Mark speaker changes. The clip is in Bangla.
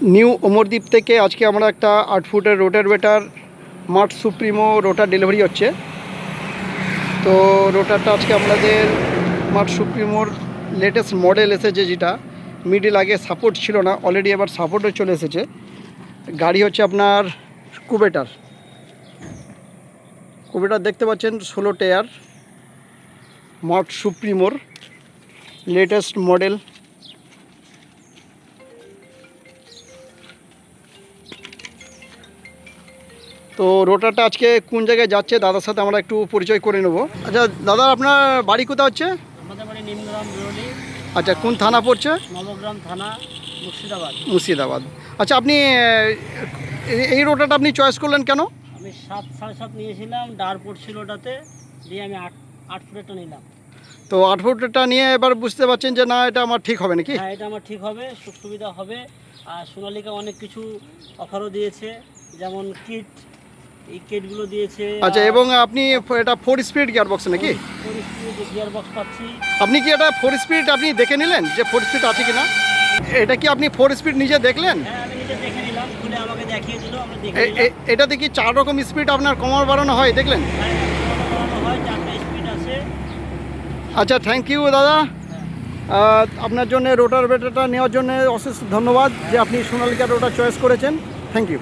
Speaker 1: নিউ অমরদ্বীপ থেকে আজকে আমরা একটা 8 ফুটের রোটারভেটার মার্ট সুপ্রিমো রোটার ডেলিভারি হচ্ছে। তো রোটারটা আজকে আমাদের মার্ট সুপ্রিমোর লেটেস্ট মডেল এসেছে, যেটা মিডিল আগে সাপোর্ট ছিল না, অলরেডি এবার সাপোর্টে চলে এসেছে। গাড়ি হচ্ছে আপনার কুবেটার দেখতে পাচ্ছেন, 16 টায়ার মার্ট সুপ্রিমোর লেটেস্ট মডেল। তো রোটারটা আজকে কোন জায়গায় যাচ্ছে দাদার সাথে আমরা একটু পরিচয় করে নেব। আচ্ছা দাদা, আপনার বাড়ি কোথায় হচ্ছে?
Speaker 2: আমাদের বাড়ি নিমগ্রাম বিরোধী।
Speaker 1: আচ্ছা, কোন থানা পড়ছে?
Speaker 2: নবগ্রাম থানা,
Speaker 1: মুর্শিদাবাদ। আচ্ছা, আপনি এই রোটারটা আপনি চয়েস করলেন কেন?
Speaker 2: আমি 7.5.5 নিয়েছিলাম, ডার পড়ছিল ওটাতে, দিয়ে আমি 8 ফুটেরটা নিলাম।
Speaker 1: তো 8 ফুটেরটা নিয়ে এবার বুঝতে পারছেন যে না, এটা আমার ঠিক হবে নাকি?
Speaker 2: হ্যাঁ, এটা আমার ঠিক হবে, সুখ সুবিধা হবে। আর সোনালিকা অনেক কিছু অফারও দিয়েছে, যেমন এই কিটগুলো দিয়েছে।
Speaker 1: আচ্ছা, এবং আপনি এটা 4 স্পিড গিয়ারবক্স নাকি?
Speaker 2: 4 স্পিড গিয়ারবক্স পাচ্ছি।
Speaker 1: আপনি কি এটা 4 স্পিড আপনি দেখে নিলেন যে 4 স্পিড আছে কিনা? এটা কি আপনি 4 স্পিড নিজে দেখলেন?
Speaker 2: হ্যাঁ, আমি নিজে দেখে নিলাম, খুলে আমাকে দেখিয়ে দিল, আমরা দেখে নিলাম।
Speaker 1: এটাতে কি 4 রকম স্পিড আপনার কমানো বাড়ানো হয়, দেখলেন?
Speaker 2: হ্যাঁ, কমানো হয়, 4টা স্পিড আছে।
Speaker 1: আচ্ছা, থ্যাংক ইউ দাদা। আপনার জন্য রোটারভেটারটা নেওয়ার জন্য অশেষ ধন্যবাদ যে আপনি সোনালিকা রোটার চয়েস করেছেন। Thank you.